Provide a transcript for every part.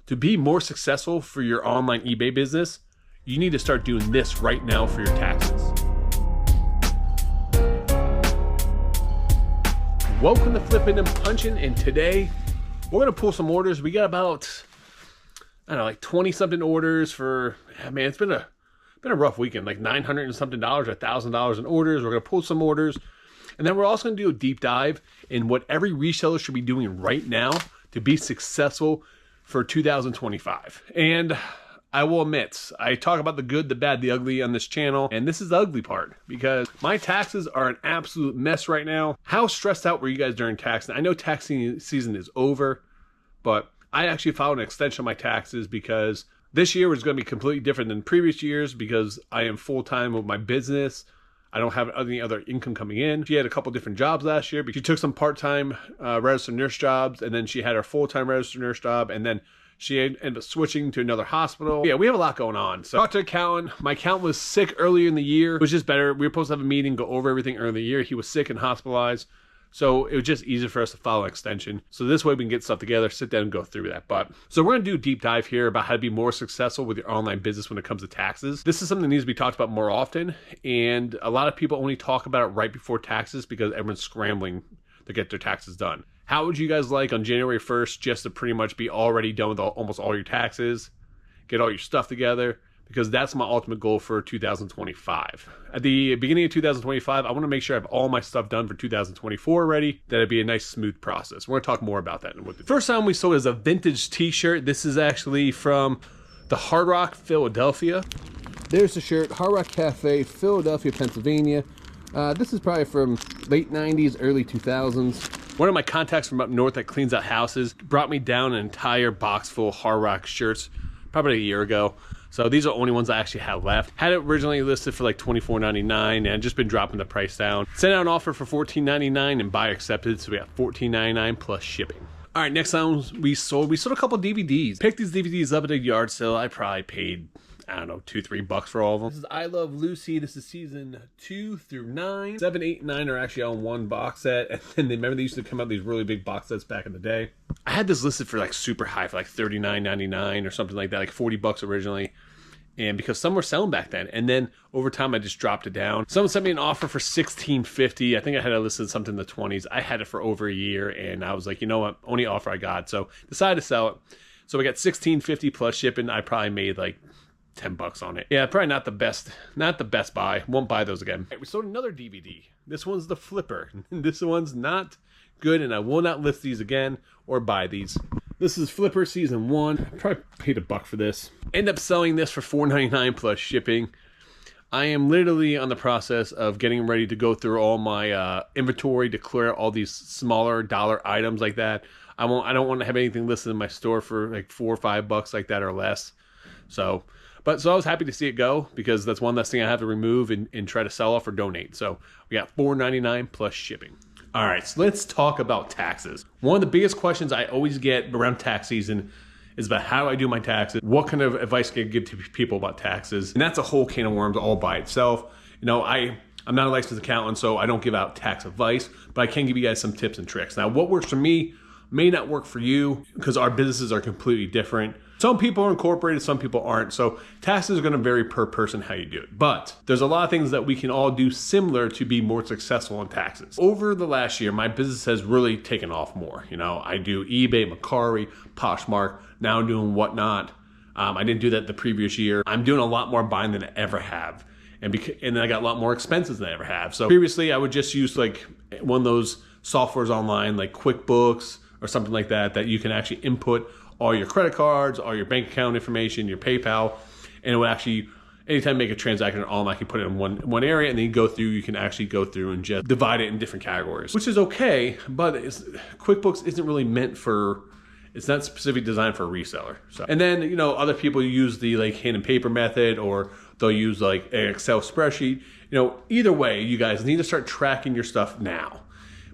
To be more successful for your online eBay business, you need to start doing this right now for your taxes. Welcome to Flipping and Punching, and today we're gonna pull some orders. We got about, I don't know, like 20 something orders for, man, it's been a rough weekend, like $900 and something, $1,000 in orders. We're gonna pull some orders, and then we're also gonna do a deep dive in what every reseller should be doing right now to be successful for 2025. And I will admit, I talk about the good, the bad, the ugly on this channel, and this is the ugly part because my taxes are an absolute mess right now. How stressed out were you guys during tax? I know tax season is over, but I actually filed an extension on my taxes because this year was going to be completely different than previous years because I am full-time with my business. I don't have any other income coming in. She had a couple different jobs last year, but she took some part-time registered nurse jobs, and then she had her full-time registered nurse job, and then she ended up switching to another hospital. Yeah, we have a lot going on. So I talked to accountant. My accountant was sick earlier in the year. It was just better. We were supposed to have a meeting, go over everything early in the year. He was sick and hospitalized. So it was just easier for us to file an extension. So this way we can get stuff together, sit down and go through that. So we're gonna do a deep dive here about how to be more successful with your online business when it comes to taxes. This is something that needs to be talked about more often. And a lot of people only talk about it right before taxes because everyone's scrambling to get their taxes done. How would you guys like on January 1st just to pretty much be already done with almost all your taxes, get all your stuff together? Because that's my ultimate goal for 2025. At the beginning of 2025, I want to make sure I have all my stuff done for 2024 already. That'd be a nice, smooth process. We're going to talk more about that. First time we sold is a vintage t-shirt. This is actually from the Hard Rock, Philadelphia. There's the shirt, Hard Rock Cafe, Philadelphia, Pennsylvania. This is probably from late 90s, early 2000s. One of my contacts from up north that cleans out houses brought me down an entire box full of Hard Rock shirts probably a year ago. So these are the only ones I actually have left. Had it originally listed for like $24.99 and just been dropping the price down. Sent out an offer for $14.99 and buyer accepted, so we got $14.99 plus shipping. All right, next time we sold a couple DVDs. Picked these DVDs up at a yard sale. I probably paid, I don't know, $2-3 for all of them. This is I Love Lucy. This is season 2 through 9. 7, 8, and 9 are actually on one box set. And then remember they used to come out these really big box sets back in the day. I had this listed for like super high, for like $39.99 or something like that, like $40 originally. And because some were selling back then, and then over time I just dropped it down. Someone sent me an offer for $16.50. I think I had it listed something in the 20s. I had it for over a year, and I was like, you know what, only offer I got. So decided to sell it. So we got $16.50 plus shipping. I probably made like $10 on it. Yeah, probably not the best buy. Won't buy those again. We sold another DVD. This one's the Flipper. This one's not good, and I will not list these again or buy these. This is Flipper season 1. I probably paid $1 for this. End up selling this for $4.99 plus shipping. I am literally on the process of getting ready to go through all my inventory to clear all these smaller dollar items like that. I don't want to have anything listed in my store for like $4 or $5 like that or less. So I was happy to see it go because that's one less thing I have to remove and try to sell off or donate. So we got $4.99 plus shipping. All right, so let's talk about taxes. One of the biggest questions I always get around tax season is about how I do my taxes. What kind of advice can I give to people about taxes? And that's a whole can of worms all by itself. You know, I'm not a licensed accountant, so I don't give out tax advice, but I can give you guys some tips and tricks. Now, what works for me may not work for you because our businesses are completely different. Some people are incorporated, some people aren't. So taxes are gonna vary per person how you do it. But there's a lot of things that we can all do similar to be more successful in taxes. Over the last year, my business has really taken off more. You know, I do eBay, Mercari, Poshmark, now I'm doing Whatnot. I didn't do that the previous year. I'm doing a lot more buying than I ever have. And then I got a lot more expenses than I ever have. So previously I would just use like one of those softwares online like QuickBooks or something like that, that you can actually input all your credit cards, all your bank account information, your PayPal, and it would actually, anytime you make a transaction, automatically put it in one area, and then you can actually go through and just divide it in different categories, which is okay, but QuickBooks isn't really meant for, it's not specifically designed for a reseller. So, and then, you know, other people use the like pen and paper method, or they'll use like an Excel spreadsheet. You know, either way, you guys need to start tracking your stuff now.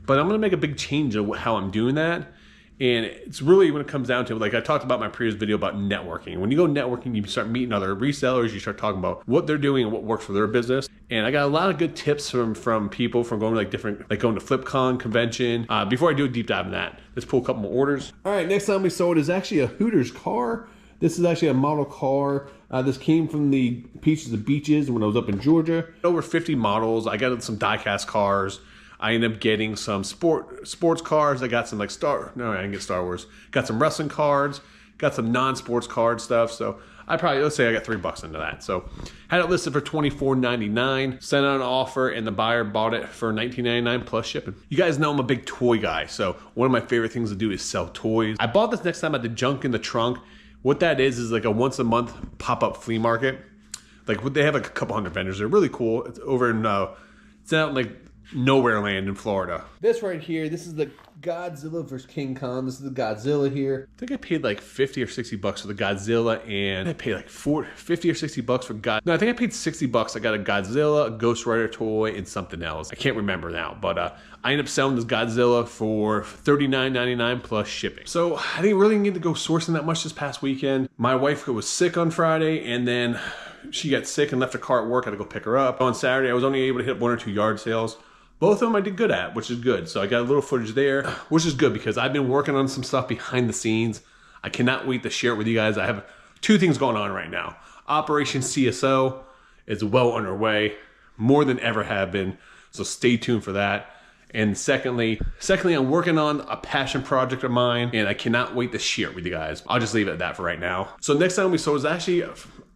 But I'm gonna make a big change of how I'm doing that. And it's really when it comes down to, like I talked about in my previous video about networking. When you go networking, you start meeting other resellers, you start talking about what they're doing and what works for their business. And I got a lot of good tips from people from going to like different, like going to FlipCon convention. Before I do a deep dive in that, let's pull a couple more orders. All right, next time we sold is actually a Hooters car. This is actually a model car. This came from the Peaches and Beaches when I was up in Georgia. Over 50 models. I got some die-cast cars. I ended up getting some sports cars. I got some like I didn't get Star Wars. Got some wrestling cards. Got some non-sports card stuff. So let's say I got $3 into that. So had it listed for $24.99. Sent out an offer and the buyer bought it for $19.99 plus shipping. You guys know I'm a big toy guy. So one of my favorite things to do is sell toys. I bought this next time at the Junk in the Trunk. What that is like a once a month pop-up flea market. Like they have like a couple hundred vendors. They're really cool. It's over in, it's out in like nowhere land in Florida. This right here, this is the Godzilla versus King Kong. This is the Godzilla here. I think I paid like 50 or 60 bucks for the Godzilla, and I paid like 50 or 60 bucks for No, I think I paid 60 bucks. I got a Godzilla, a Ghost Rider toy, and something else. I can't remember now, but I ended up selling this Godzilla for $39.99 plus shipping. So I didn't really need to go sourcing that much this past weekend. My wife was sick on Friday, and then she got sick and left her car at work. I had to go pick her up. On Saturday, I was only able to hit 1 or 2 yard sales. Both of them I did good at, which is good. So I got a little footage there, which is good because I've been working on some stuff behind the scenes. I cannot wait to share it with you guys. I have 2 things going on right now. Operation CSO is well underway, more than ever have been. So stay tuned for that. And secondly, I'm working on a passion project of mine, and I cannot wait to share it with you guys. I'll just leave it at that for right now. So next time we sold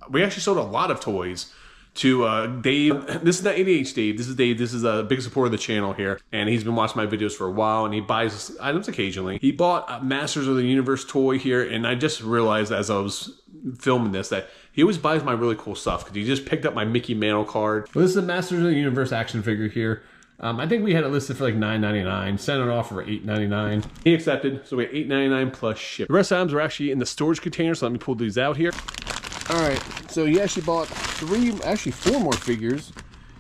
we actually sold a lot of toys to Dave. This is not ADH Dave. This is Dave. This is a big supporter of the channel here, and he's been watching my videos for a while, and he buys items occasionally. He bought a Masters of the Universe toy here, and I just realized as I was filming this that he always buys my really cool stuff because he just picked up my Mickey Mantle card. Well, this is a Masters of the Universe action figure here. I think we had it listed for like $9.99. Sent it off for $8.99. He accepted, so we had $8.99 plus ship. The rest of the items are actually in the storage container, so let me pull these out here. All right, so he actually bought 4 more figures,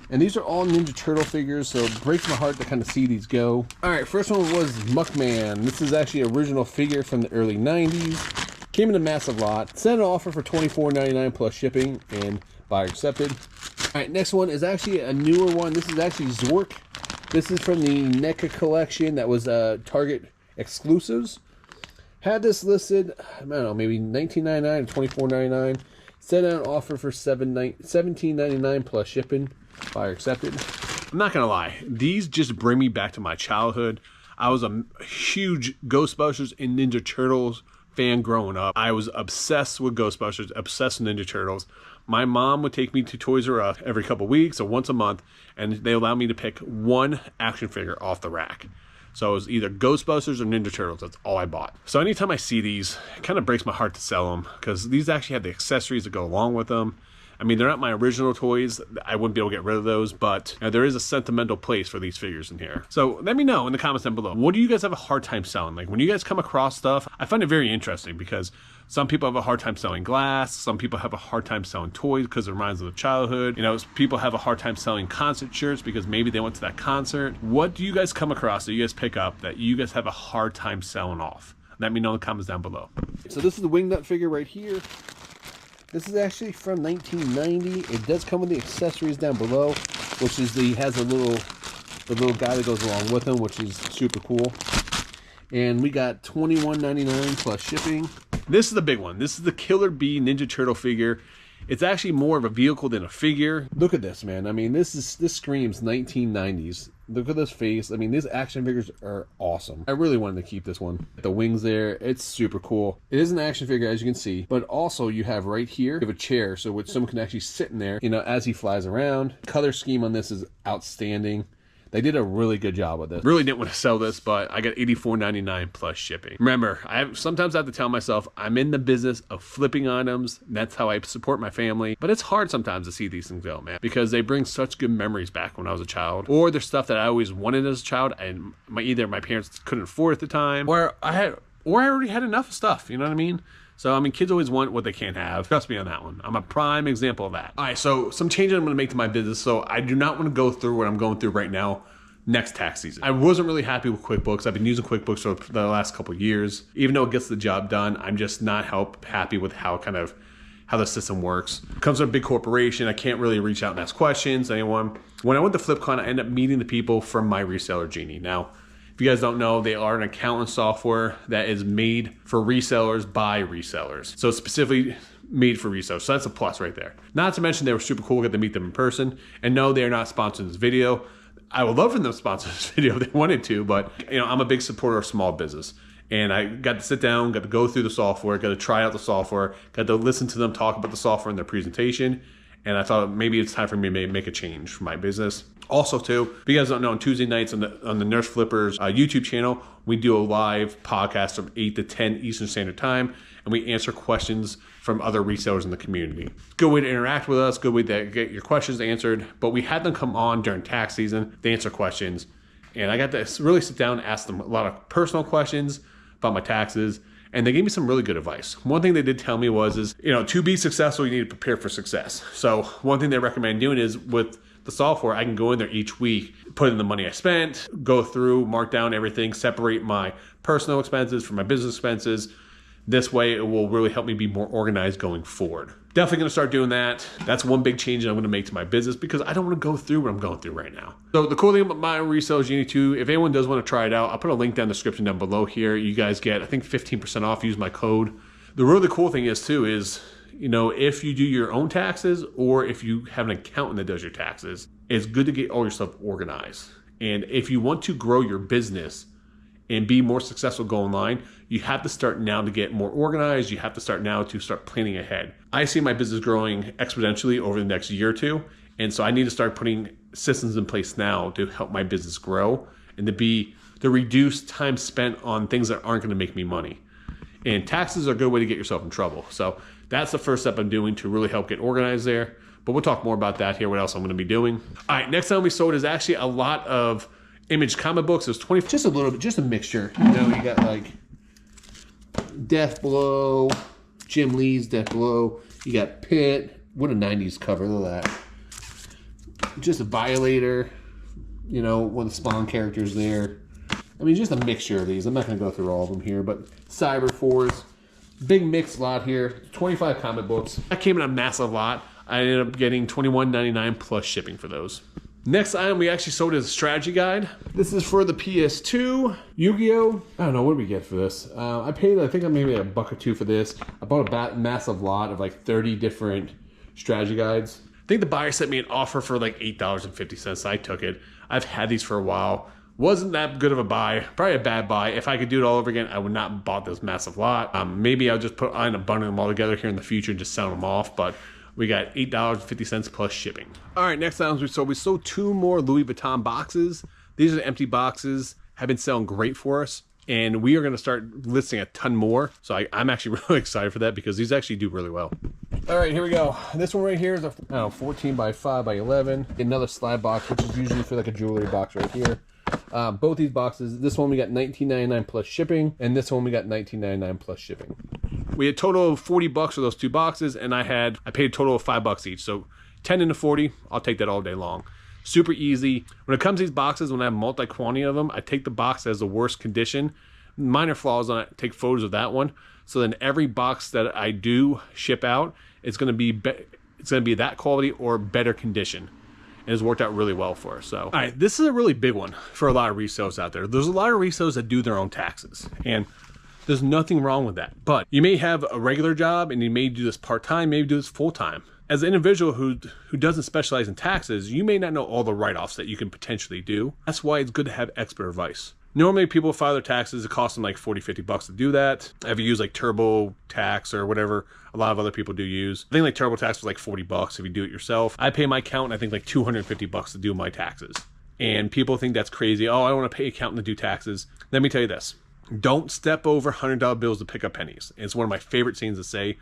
and these are all Ninja Turtle figures, so it breaks my heart to kind of see these go. All right, first one was Muckman. This is actually an original figure from the early 90s. Came in a massive lot. Sent an offer for $24.99 plus shipping, and buyer accepted. All right, next one is actually a newer one. This is actually Zork. This is from the NECA collection that was Target exclusives. Had this listed, I don't know, maybe $19.99 or $24.99. Sent out an offer for $17.99 plus shipping. Buyer accepted. I'm not gonna lie, these just bring me back to my childhood. I was a huge Ghostbusters and Ninja Turtles fan growing up. I was obsessed with Ghostbusters, obsessed with Ninja Turtles. My mom would take me to Toys R Us every couple weeks or once a month, and they allowed me to pick one action figure off the rack. So it was either Ghostbusters or Ninja Turtles. That's all I bought. So anytime I see these, it kind of breaks my heart to sell them because these actually have the accessories that go along with them. I mean, they're not my original toys. I wouldn't be able to get rid of those, but there is a sentimental place for these figures in here. So let me know in the comments down below. What do you guys have a hard time selling? Like when you guys come across stuff, I find it very interesting because some people have a hard time selling glass. Some people have a hard time selling toys because it reminds them of childhood. You know, people have a hard time selling concert shirts because maybe they went to that concert. What do you guys come across that you guys pick up that you guys have a hard time selling off? Let me know in the comments down below. So this is the Wingnut figure right here. This is actually from 1990. It does come with the accessories down below, which is has the little guy that goes along with them, which is super cool. And we got $21.99 plus shipping. This is the big one. This is the Killer Bee Ninja Turtle figure. It's actually more of a vehicle than a figure. Look at this, man. I mean, this screams 1990s. Look at this face. I mean, these action figures are awesome. I really wanted to keep this one. The wings there, it's super cool. It is an action figure, as you can see, but also you have right here, you have a chair, so which someone can actually sit in there, you know, as he flies around. Color scheme on this is outstanding. They did a really good job with this. Really didn't want to sell this, but I got $84.99 plus shipping. Remember, sometimes I have to tell myself I'm in the business of flipping items. That's how I support my family. But it's hard sometimes to see these things go, man, because they bring such good memories back when I was a child, or there's stuff that I always wanted as a child, and either my parents couldn't afford at the time, or I already had enough stuff. You know what I mean? So, I mean, kids always want what they can't have. Trust me on that one. I'm a prime example of that. All right, so some changes I'm going to make to my business. So I do not want to go through what I'm going through right now next tax season. I wasn't really happy with QuickBooks. I've been using QuickBooks for the last couple of years. Even though it gets the job done, I'm just not happy with how how the system works. Comes from a big corporation. I can't really reach out and ask questions to anyone. When I went to FlipCon, I ended up meeting the people from My Reseller Genie. Now, if you guys don't know, they are an accounting software that is made for resellers by resellers. So it's specifically made for resellers. So that's a plus right there. Not to mention they were super cool. Get to meet them in person. And no, they are not sponsoring this video. I would love for them to sponsor this video if they wanted to, but I'm a big supporter of small business. And I got to sit down, got to go through the software, got to try out the software, got to listen to them talk about the software in their presentation. And I thought maybe it's time for me to make a change for my business. Also, too, if you guys don't know, on Tuesday nights on the Nurse Flippers YouTube channel, we do a live podcast from 8 to 10 Eastern Standard Time, and we answer questions from other resellers in the community. Good way to interact with us, good way to get your questions answered. But we had them come on during tax season to answer questions. And I got to really sit down and ask them a lot of personal questions about my taxes. And they gave me some really good advice. One thing they did tell me was, to be successful, you need to prepare for success. So one thing they recommend doing is with the software, I can go in there each week, put in the money I spent, go through, mark down everything, separate my personal expenses from my business expenses. This way, it will really help me be more organized going forward. Definitely going to start doing that. That's one big change that I'm going to make to my business because I don't want to go through what I'm going through right now. So the cool thing about My Resellers Genie 2, if anyone does want to try it out, I'll put a link down in the description down below here. You guys get, I think, 15% off. Use my code. The really cool thing is, too, is, if you do your own taxes or if you have an accountant that does your taxes, it's good to get all your stuff organized. And if you want to grow your business and be more successful going online, you have to start now to get more organized. You have to start now to start planning ahead. I see my business growing exponentially over the next year or two. And so I need to start putting systems in place now to help my business grow and to reduce time spent on things that aren't going to make me money. And taxes are a good way to get yourself in trouble. So that's the first step I'm doing to really help get organized there. But we'll talk more about that here, what else I'm going to be doing. All right, next time we sold is actually a lot of Image comic books. There's 20, just a little bit, just a mixture. You got like Death Blow, Jim Lee's Death Blow. You got Pitt. What a 90s cover, look at that. Just a Violator, one of the Spawn characters there. I mean, just a mixture of these. I'm not going to go through all of them here, but Cyber Force. Big mix lot here. 25 comic books. I came in a massive lot. I ended up getting $21.99 plus shipping for those. Next item we actually sold is a strategy guide. This is for the PS2. Yu-Gi-Oh! I don't know, what did we get for this? I paid, I think maybe $1 or $2 for this. I bought a massive lot of like 30 different strategy guides. I think the buyer sent me an offer for like $8.50, so I took it. I've had these for a while. Wasn't that good of a buy. Probably a bad buy. If I could do it all over again, I would not have bought this massive lot. Maybe I'll just end up bundling them all together here in the future and just sell them off, but we got $8.50 plus shipping. All right, next items we sold 2 more Louis Vuitton boxes. These are the empty boxes, have been selling great for us. And we are gonna start listing a ton more. So I'm actually really excited for that because these actually do really well. All right, here we go. This one right here is a 14 by 5 by 11. Another slide box, which is usually for like a jewelry box right here. Both these boxes, this one we got $19.99 plus shipping, and this one we got $19.99 plus shipping. We had a total of $40 for those 2 boxes, and I paid a total of $5 each. So 10 into 40, I'll take that all day long. Super easy. When it comes to these boxes, when I have multi-quantity of them, I take the box that has the worst condition, minor flaws on it, take photos of that one. So then every box that I do ship out, it's going to be that quality or better condition. And it's worked out really well for us. So, all right, this is a really big one for a lot of resellers out there. There's a lot of resellers that do their own taxes, and there's nothing wrong with that. But you may have a regular job, and you may do this part-time, maybe do this full-time. As an individual who doesn't specialize in taxes, you may not know all the write-offs that you can potentially do. That's why it's good to have expert advice. Normally, people file their taxes. It costs them like $40, $50 to do that. If you use like TurboTax or whatever, a lot of other people do use. I think like TurboTax was like $40 if you do it yourself. I pay my accountant, I think like $250 to do my taxes. And people think that's crazy. Oh, I don't want to pay an accountant to do taxes. Let me tell you this. Don't step over $100 bills to pick up pennies. It's one of my favorite sayings to say,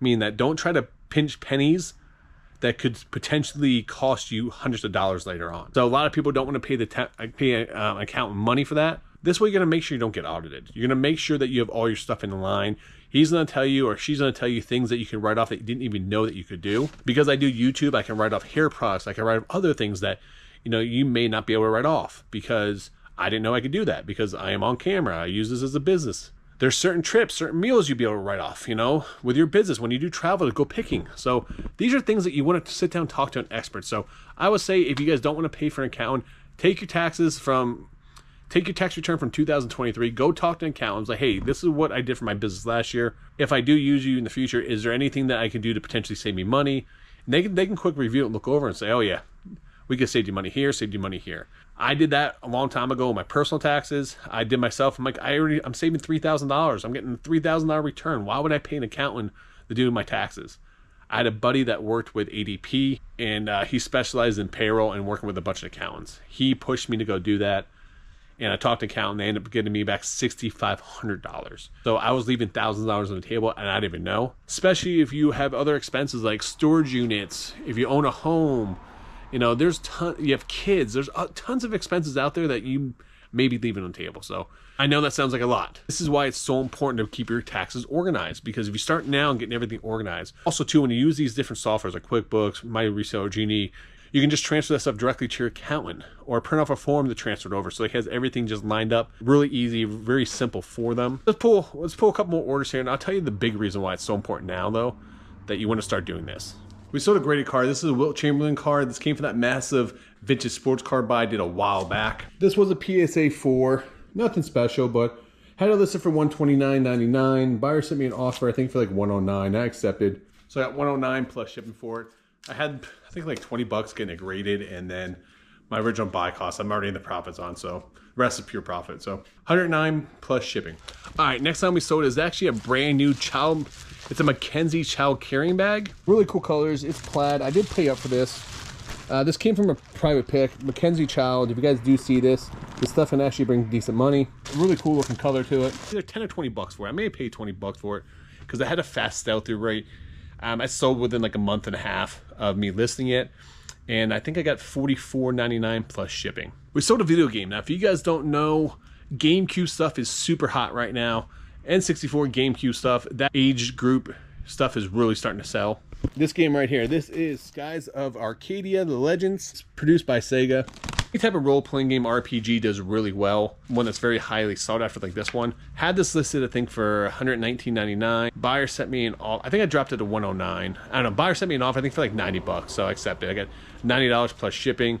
meaning that don't try to pinch pennies that could potentially cost you hundreds of dollars later on. So a lot of people don't want to pay an accountant money for that. This way you're going to make sure you don't get audited. You're going to make sure that you have all your stuff in line. He's going to tell you or she's going to tell you things that you can write off that you didn't even know that you could do. Because I do YouTube, I can write off hair products. I can write off other things that you may not be able to write off because I didn't know I could do that because I am on camera. I use this as a business There's certain trips, certain meals you'd be able to write off, you know, with your business when you do travel to go picking. So these are things that you want to sit down and talk to an expert. So I would say if you guys don't want to pay for an accountant, take your tax return from 2023, go talk to an accountant, like, hey, this is what I did for my business last year. If I do use you in the future, is there anything that I can do to potentially save me money? And they can quick review it and look over and say, oh yeah, we could save you money here, save you money here. I did that a long time ago with my personal taxes. I did myself. I'm like, I'm saving $3,000. I'm getting a $3,000 return. Why would I pay an accountant to do my taxes? I had a buddy that worked with ADP, and he specialized in payroll and working with a bunch of accountants. He pushed me to go do that, and I talked to an accountant. They ended up getting me back $6,500. So I was leaving thousands of dollars on the table, and I didn't even know. Especially if you have other expenses like storage units, if you own a home. You know, you have kids, there's tons of expenses out there that you may be leaving on the table. So I know that sounds like a lot. This is why it's so important to keep your taxes organized, because if you start now and getting everything organized, also too, when you use these different softwares like QuickBooks, My Reseller, Genie, you can just transfer that stuff directly to your accountant or print off a form to transfer it over. So it has everything just lined up, really easy, very simple for them. Let's pull a couple more orders here, and I'll tell you the big reason why it's so important now, though, that you want to start doing this. We sold a graded card. This is a Wilt Chamberlain card. This came from that massive vintage sports card buy I did a while back. This was a PSA 4, nothing special, but had it listed for $129.99. Buyer sent me an offer, I think for like $109. I accepted. So I got $109 plus shipping for it. I had, I think, like 20 bucks getting it graded, and then my original buy cost, I'm already in the profits on, so the rest is pure profit. So $109 plus shipping. All right, next time we sold is actually a brand new child. It's a Mackenzie child carrying bag. Really cool colors. It's plaid. I did pay up for this. This came from a private pick. Mackenzie child. If you guys do see this stuff can actually bring decent money. Really cool looking color to it. Either 10 or 20 bucks for it. I may have paid 20 bucks for it because I had a fast sell through rate. I sold within like a month and a half of me listing it. And I think I got $44.99 plus shipping. We sold a video game. Now, if you guys don't know, GameCube stuff is super hot right now. N64 GameCube stuff, that age group stuff is really starting to sell. This game right here, this is Skies of Arcadia, The Legends. It's produced by Sega. Any type of role-playing game RPG does really well. One that's very highly sought after like this one. Had this listed, I think, for $119.99. Buyer sent me an offer. I think I dropped it to $109. I don't know, buyer sent me an offer, I think, for like 90 bucks, so I accepted. I got $90 plus shipping.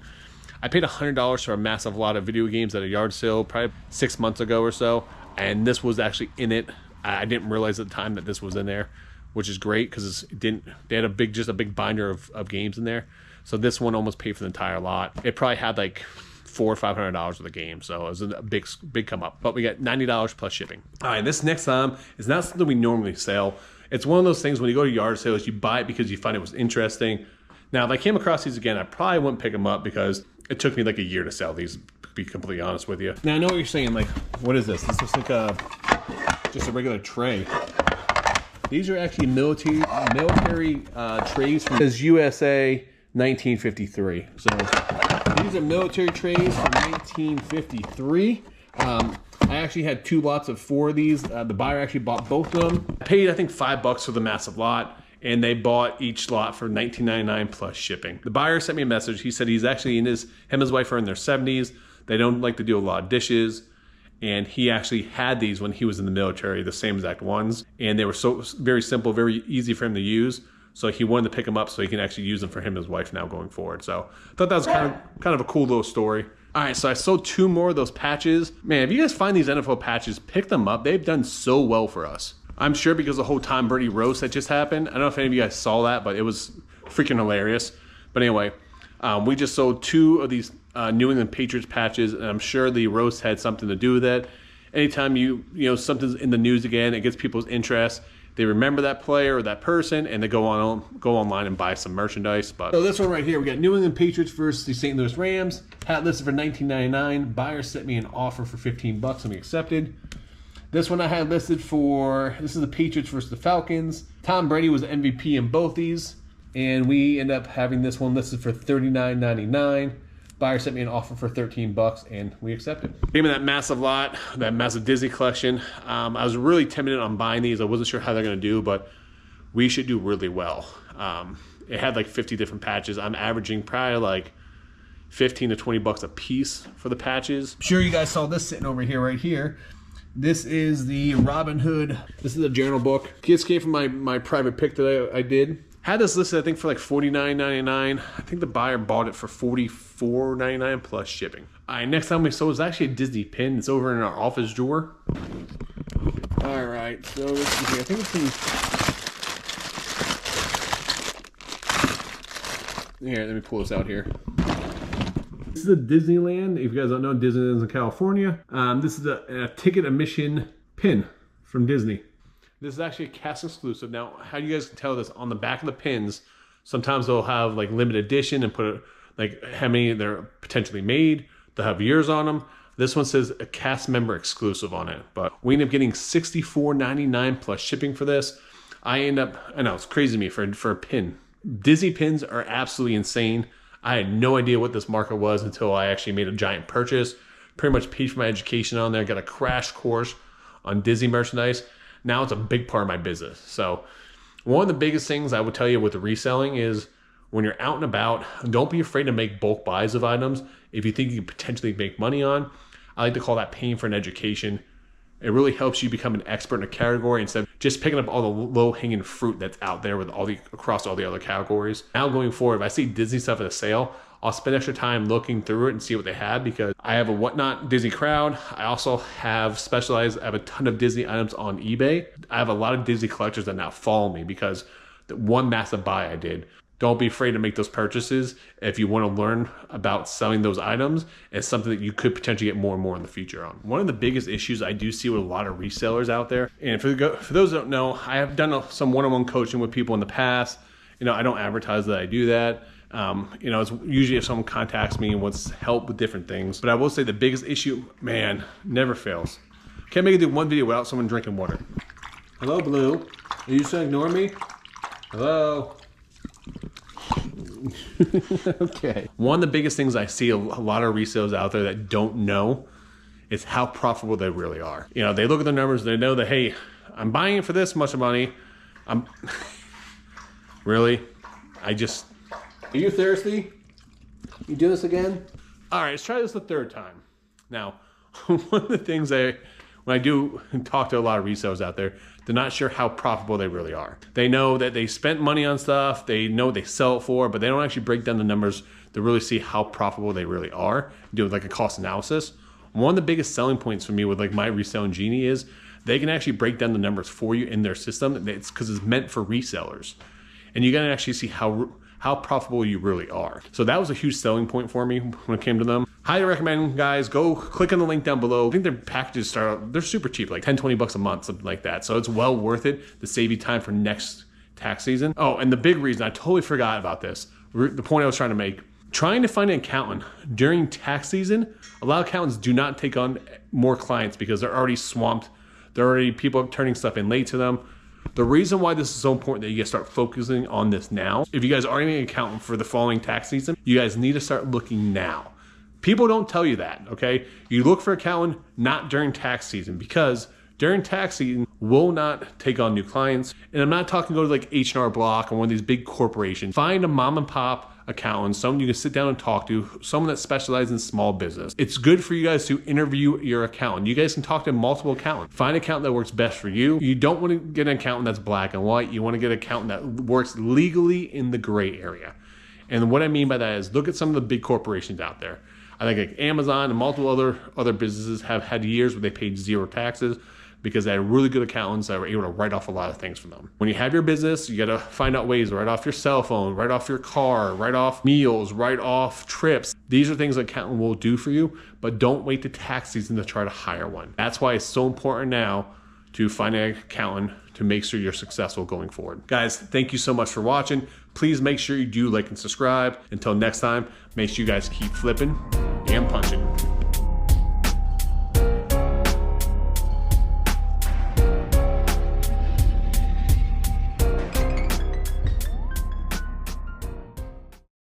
I paid $100 for a massive lot of video games at a yard sale probably 6 months ago or so. And this was actually in it. I didn't realize at the time that this was in there, which is great because they had just a big binder of games in there. So this one almost paid for the entire lot. It probably had like $400 or $500 worth of games, so it was a big come up. But we got $90 plus shipping. All right, this next time is not something we normally sell. It's one of those things when you go to yard sales, you buy it because you find it was interesting. Now, if I came across these again, I probably wouldn't pick them up because it took me like a year to sell these, to be completely honest with you. Now, I know what you're saying, like, what is this? This looks like just a regular tray. These are actually military trays from USA 1953. So these are military trays from 1953. I actually had 2 lots of 4 of these. The buyer actually bought both of them. I paid, I think, $5 for the massive lot, and they bought each lot for $19.99 plus shipping. The buyer sent me a message. He said he's actually him and his wife are in their 70s. They don't like to do a lot of dishes. And he actually had these when he was in the military, the same exact ones. And they were so very simple, very easy for him to use. So he wanted to pick them up so he can actually use them for him and his wife now going forward. So I thought that was kind of a cool little story. All right, so I sold 2 more of those patches. Man, if you guys find these NFL patches, pick them up. They've done so well for us. I'm sure because the whole Tom Brady roast that just happened. I don't know if any of you guys saw that, but it was freaking hilarious. But anyway, we just sold 2 of these New England Patriots patches, and I'm sure the roast had something to do with it. Anytime you know something's in the news again, it gets people's interest. They remember that player or that person, and they go online and buy some merchandise. But so this one right here, we got New England Patriots versus the St. Louis Rams. Hat listed for $19.99. Buyer sent me an offer for $15, and we accepted. This one I had listed for, this is the Patriots versus the Falcons. Tom Brady was the MVP in both these, and we end up having this one listed for $39.99. Buyer sent me an offer for $13, and we accepted. Came in that massive lot, that massive Disney collection. I was really timid on buying these. I wasn't sure how they're going to do, but we should do really well. It had like 50 different patches. I'm averaging probably like 15 to 20 bucks a piece for the patches. I'm sure you guys saw this sitting over here, right here. This is the Robin Hood. This is a journal book. This came from my private pick that I did. Had this listed, I think, for like $49.99. I think the buyer bought it for $44.99 plus shipping. All right, next time we saw is actually a Disney pin. It's over in our office drawer. All right, so let's see here. I think it's in... Here, let me pull this out here. This is a Disneyland. If you guys don't know, Disneyland's in California. This is a ticket admission pin from Disney. This is actually a cast exclusive. Now, how you guys can tell this, on the back of the pins, sometimes they'll have like limited edition and put like how many they're potentially made. They'll have years on them. This one says a cast member exclusive on it. But we end up getting $64.99 plus shipping for this. I know, it's crazy to me for a pin. Disney pins are absolutely insane. I had no idea what this market was until I actually made a giant purchase. Pretty much paid for my education on there. Got a crash course on Disney merchandise. Now it's a big part of my business. So one of the biggest things I would tell you with the reselling is when you're out and about, don't be afraid to make bulk buys of items. If you think you can potentially make money on, I like to call that paying for an education. It really helps you become an expert in a category instead of just picking up all the low-hanging fruit that's out there with across all the other categories. Now going forward, if I see Disney stuff at a sale, I'll spend extra time looking through it and see what they have, because I have a Whatnot Disney crowd. I also have I have a ton of Disney items on eBay. I have a lot of Disney collectors that now follow me because the one massive buy I did. Don't be afraid to make those purchases if you want to learn about selling those items. It's something that you could potentially get more and more in the future on. One of the biggest issues I do see with a lot of resellers out there, and for those that don't know, I have done some one-on-one coaching with people in the past. I don't advertise that I do that. It's usually if someone contacts me and wants help with different things. But I will say the biggest issue, man, never fails. Can't make it do one video without someone drinking water. Hello, Blue. Are you just gonna ignore me? Hello? Okay. One of the biggest things I see a lot of resellers out there that don't know is how profitable they really are. They look at the numbers, they know that, hey, I'm buying it for this much money. Really? Are you thirsty? You do this again? All right, let's try this the third time. Now, one of the things when I do talk to a lot of resellers out there, they're not sure how profitable they really are. They know that they spent money on stuff, they know what they sell it for, but they don't actually break down the numbers to really see how profitable they really are, do like a cost analysis. One of the biggest selling points for me with like my reselling genie is they can actually break down the numbers for you in their system. It's because it's meant for resellers. And you gotta actually see how profitable you really are. So that was a huge selling point for me when it came to them. Highly recommend, guys, go click on the link down below. I think their packages start out, they're super cheap, like 10, 20 bucks a month, something like that. So it's well worth it to save you time for next tax season. Oh, and the big reason, I totally forgot about this, the point I was trying to make, trying to find an accountant during tax season, a lot of accountants do not take on more clients because they're already swamped. People turning stuff in late to them. The reason why this is so important that you guys start focusing on this now, if you guys aren't an accountant for the following tax season, you guys need to start looking now. People don't tell you that, okay? You look for accountant not during tax season, because during tax season, we'll not take on new clients. And I'm not talking go to like H&R Block or one of these big corporations. Find a mom and pop accountant, someone you can sit down and talk to, someone that specializes in small business. It's good for you guys to interview your accountant. You guys can talk to multiple accountants. Find an accountant that works best for you. You don't want to get an accountant that's black and white. You want to get an accountant that works legally in the gray area. And what I mean by that is look at some of the big corporations out there. I think like Amazon and multiple other businesses have had years where they paid zero taxes because they had really good accountants that were able to write off a lot of things for them. When you have your business, you got to find out ways to write off your cell phone, write off your car, write off meals, write off trips. These are things an accountant will do for you, but don't wait to tax season to try to hire one. That's why it's so important now to find an accountant to make sure you're successful going forward. Guys, thank you so much for watching. Please make sure you do like and subscribe. Until next time, make sure you guys keep flipping and punching.